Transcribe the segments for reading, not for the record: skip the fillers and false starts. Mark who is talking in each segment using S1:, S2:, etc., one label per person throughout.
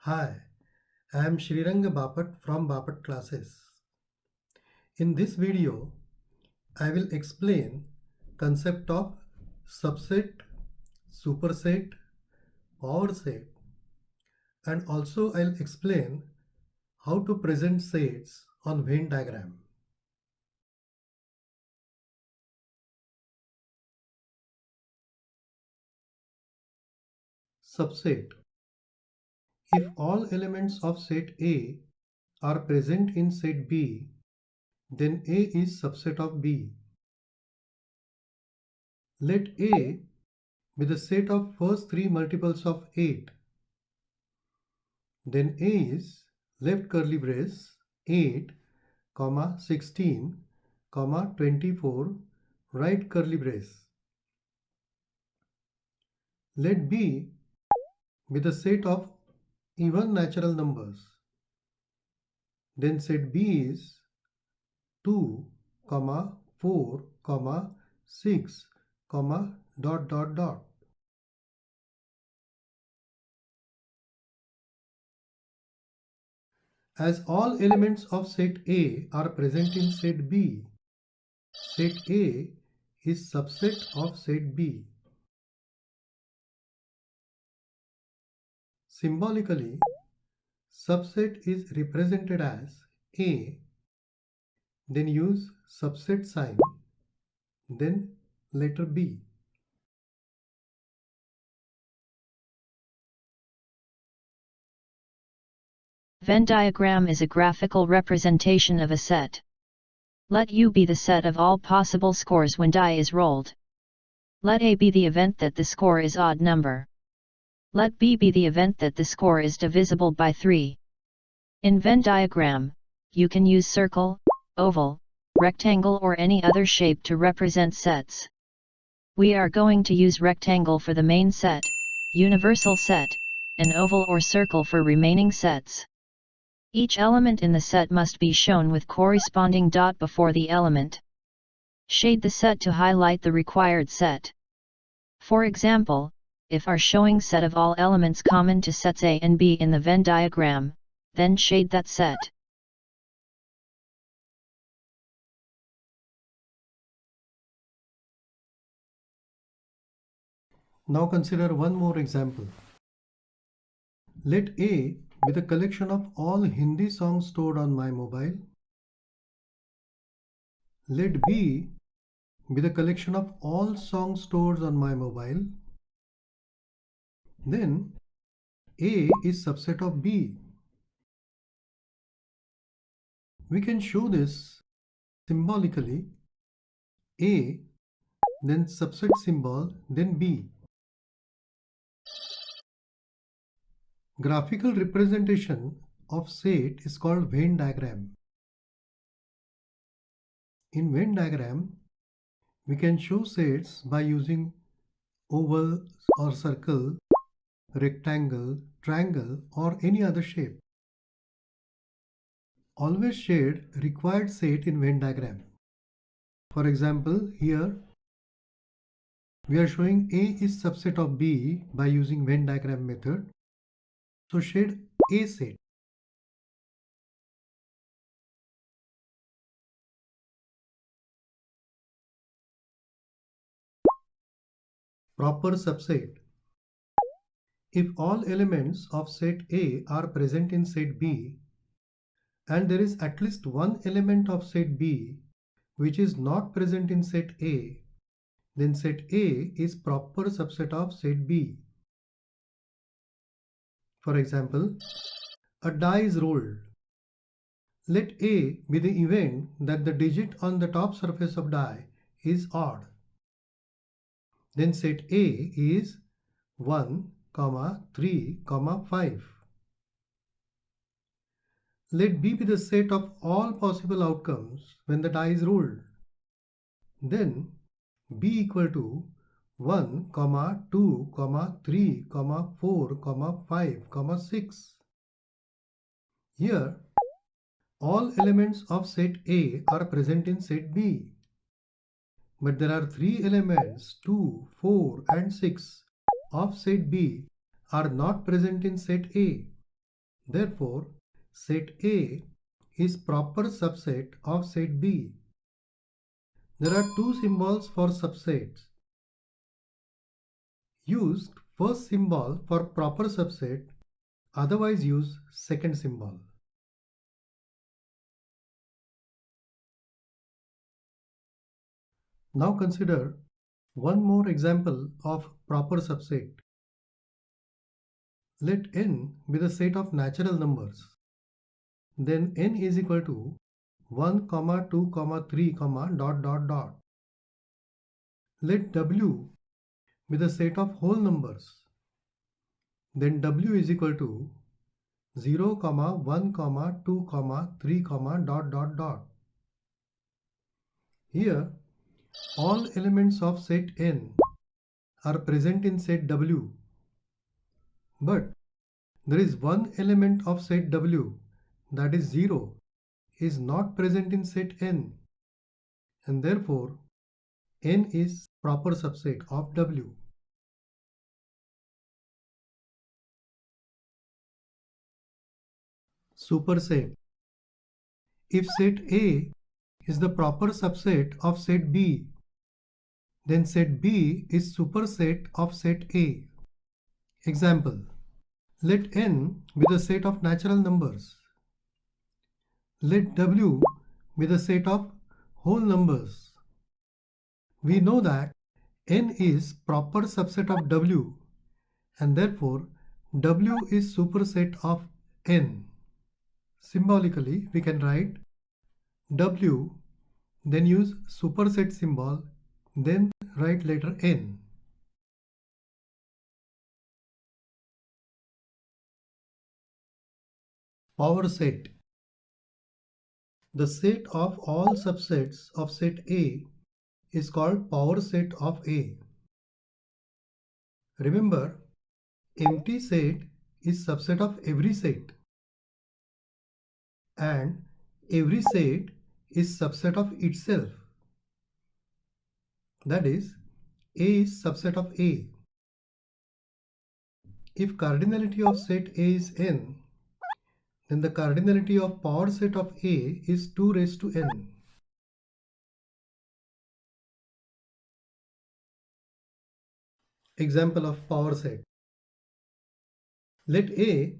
S1: Hi, I am Sriranga Bapat from Bapat Classes. In this video, I will explain concept of subset, superset, power set, and also I'll explain how to present sets on Venn diagram. Subset. If all elements of set A are present in set B, then A is subset of B. Let A be the set of first three multiples of 8. Then A is left curly brace 8, 16, 24, right curly brace. Let B be the set of even natural numbers. Then set B is 2, 4, 6, dot dot dot. As all elements of set A are present in set B, set A is subset of set B. Symbolically, subset is represented as A, then use subset sign, then letter B.
S2: Venn diagram is a graphical representation of a set. Let U be the set of all possible scores when die is rolled. Let A be the event that the score is odd number. Let B be the event that the score is divisible by 3. In Venn diagram, you can use circle, oval, rectangle or any other shape to represent sets. We are going to use rectangle for the main set, universal set, and oval or circle for remaining sets. Each element in the set must be shown with corresponding dot before the element. Shade the set to highlight the required set. For example, if are showing set of all elements common to sets A and B in the Venn diagram, then shade that set.
S1: Now consider one more example. Let A be the collection of all Hindi songs stored on my mobile. Let B be the collection of all songs stored on my mobile. Then A is subset of B. We can show this symbolically. A, then subset symbol, then B. Graphical representation of set is called Venn diagram. In Venn diagram, we can show sets by using oval or circle, rectangle, triangle, or any other shape. Always shade required set in Venn diagram. For example, here we are showing A is subset of B by using Venn diagram method. So shade A set. Proper subset. If all elements of set A are present in set B and there is at least one element of set B which is not present in set A, then set A is proper subset of set B. For example, a die is rolled. Let A be the event that the digit on the top surface of die is odd. Then set A is 1, 3, 5. Let B be the set of all possible outcomes when the die is rolled. Then B equal to 1, 2, 3, 4, 5, 6. Here, all elements of set A are present in set B. But there are three elements 2, 4 and 6 of set B are not present in set A. Therefore, set A is proper subset of set B. There are two symbols for subsets. Use first symbol for proper subset, otherwise use second symbol. Now consider one more example of proper subset. Let n be the set of natural numbers. Then n is equal to 1, 2, 3, dot dot dot. Let w be the set of whole numbers. Then w is equal to 0, 1, 2, 3, dot dot dot. Here, all elements of set n are present in set W. But there is one element of set W, that is 0, is not present in set n, and therefore n is proper subset of W. Superset. If set A is the proper subset of set B, then set B is superset of set A. Example. Let n be the set of natural numbers. Let W be the set of whole numbers. We know that n is proper subset of W, and therefore W is superset of n. Symbolically, we can write W, then use superset symbol, then write letter n. Power set. The set of all subsets of set A is called power set of A. Remember, empty set is subset of every set, and every set is subset of itself. That is, A is subset of A. If cardinality of set A is n, then the cardinality of power set of A is 2 raised to n. Example of power set. Let A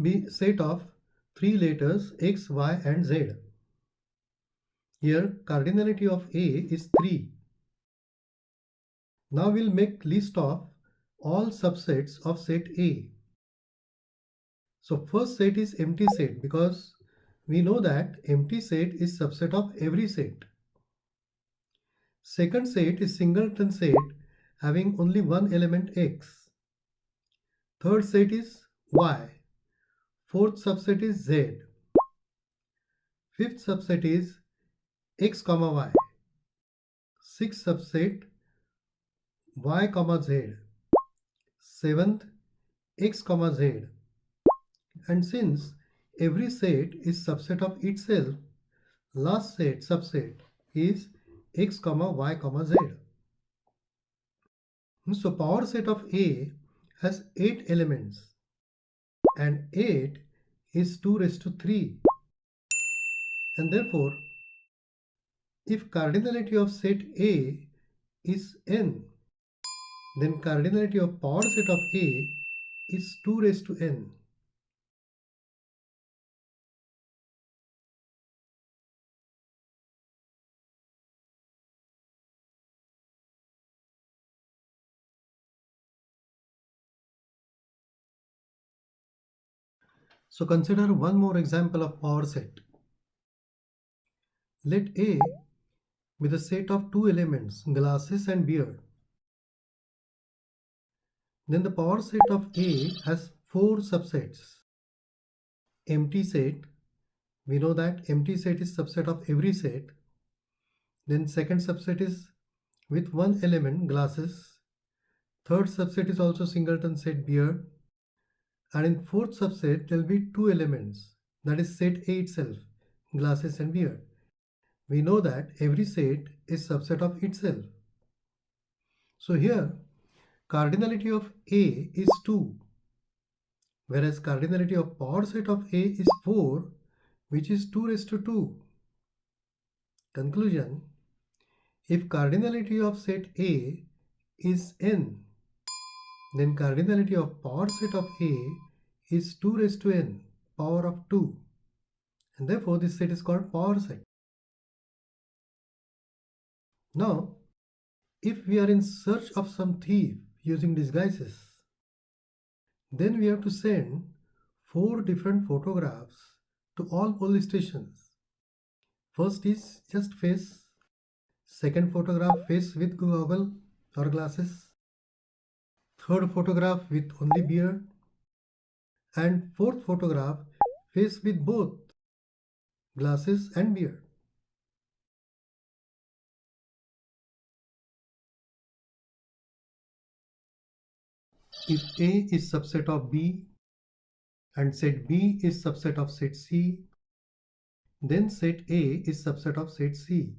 S1: be set of 3 letters x, y and z. Here cardinality of A is 3. Now we'll make list of all subsets of set A. So first set is empty set, because we know that empty set is subset of every set. Second set is singleton set having only one element x. Third set is y. Fourth subset is z. Fifth subset is x, y. Sixth subset y, z. Seventh x, z. And since every set is subset of itself, last set subset is x, y, z. So power set of A has 8 elements, and 8 is 2 raised to 3. And therefore, if cardinality of set A is n, then cardinality of power set of A is 2 raised to n. So consider one more example of power set. Let A be the set of 2 elements, glasses and beard. Then the power set of A has 4 subsets. Empty set, we know that empty set is subset of every set. Then second subset is with one element, glasses. Third subset is also singleton set, beard. And in fourth subset, there will be 2 elements, that is set A itself, glasses and beard. We know that every set is subset of itself. So here, cardinality of A is 2. whereas cardinality of power set of A is 4, which is 2 raised to 2. Conclusion: if cardinality of set A is n, then cardinality of power set of A is 2 raised to n, power of 2, and therefore this set is called power set. Now, if we are in search of some thief using disguises, then we have to send 4 different photographs to all police stations. First is just face, second photograph face with goggle or glasses, third photograph with only beard, and fourth photograph face with both glasses and beard. If A is subset of B and set B is subset of set C, then set A is subset of set C.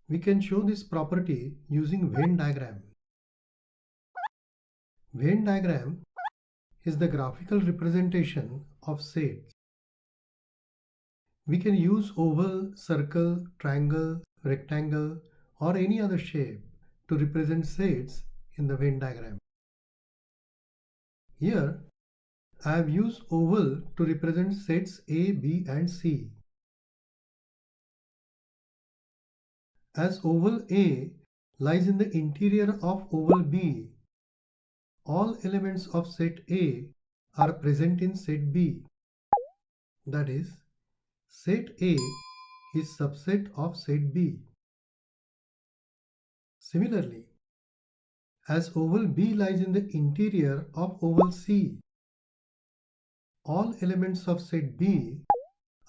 S1: We can show this property using Venn diagram. Venn diagram is the graphical representation of sets. We can use oval, circle, triangle, rectangle, or any other shape to represent sets in the Venn diagram. Here, I have used oval to represent sets A, B, and C. As oval A lies in the interior of oval B, all elements of set A are present in set B. That is, set A is subset of set B. Similarly, as oval B lies in the interior of oval C, all elements of set B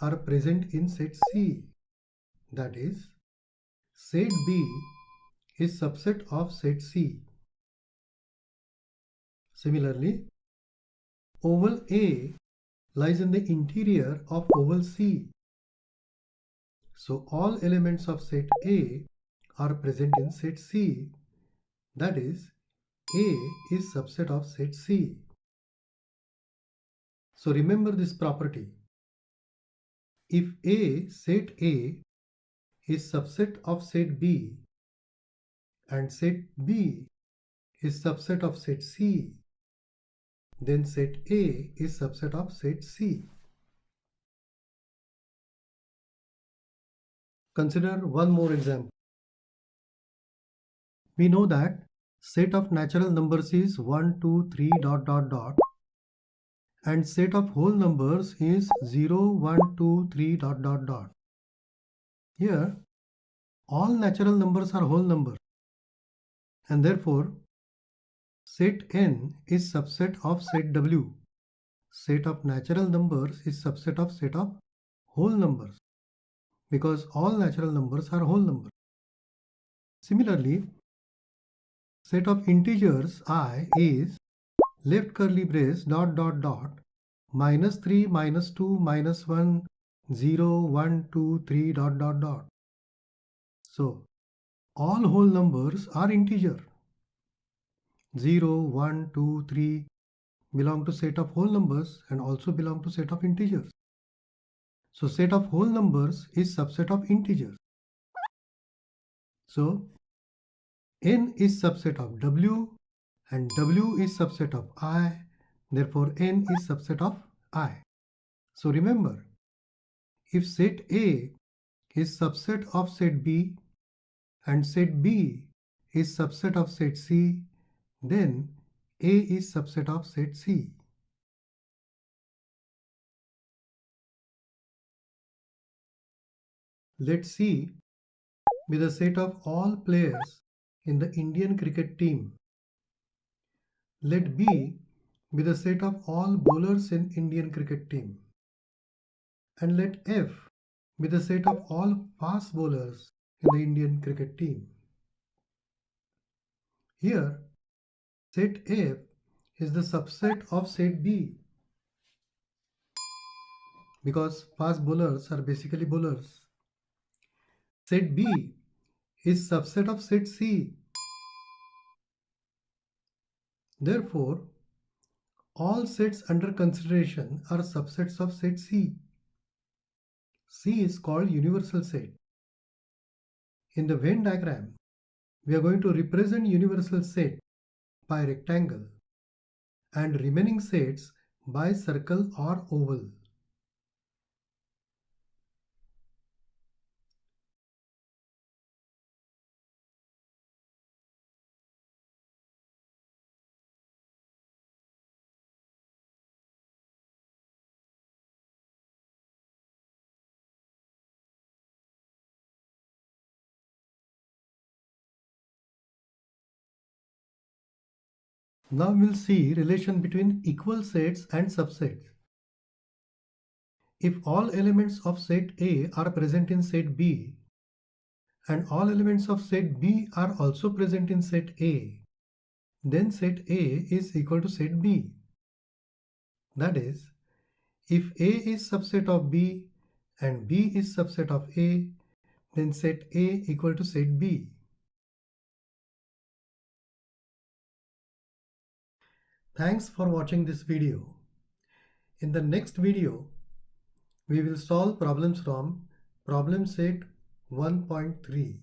S1: are present in set C. That is, set B is subset of set C. Similarly, oval A lies in the interior of oval C. So all elements of set A are present in set C. That is, A is subset of set C. So remember this property. If set A is subset of set B and set B is subset of set C, then set A is subset of set C. Consider one more example. We know that set of natural numbers is 1, 2, 3, ... and set of whole numbers is 0, 1, 2, 3, ... Here, all natural numbers are whole numbers, and therefore set N is subset of set W. Set of natural numbers is subset of set of whole numbers, because all natural numbers are whole numbers. Similarly, set of integers I is left curly brace ... minus 3, minus 2, minus 1, 0, 1, 2, 3, ... So, all whole numbers are integer. 0, 1, 2, 3 belong to set of whole numbers and also belong to set of integers. So, set of whole numbers is subset of integers. So, N is subset of W and W is subset of I. Therefore, N is subset of I. So remember, if set A is subset of set B and set B is subset of set C, then A is subset of set C. Let C be the set of all players in the Indian cricket team. Let B be the set of all bowlers in Indian cricket team. And let F be the set of all fast bowlers in the Indian cricket team. Here, set F is the subset of set B, because fast bowlers are basically bowlers. Set B is subset of set C. Therefore, All sets under consideration are subsets of set C. C is called universal set. In the Venn diagram, we are going to represent universal set by rectangle and remaining sets by circle or oval. Now we'll see relation between equal sets and subsets. If all elements of set A are present in set B and all elements of set B are also present in set A, then set A is equal to set B. That is, if A is subset of B and B is subset of A, then set A equal to set B. Thanks for watching this video. In the next video, we will solve problems from problem set 1.3.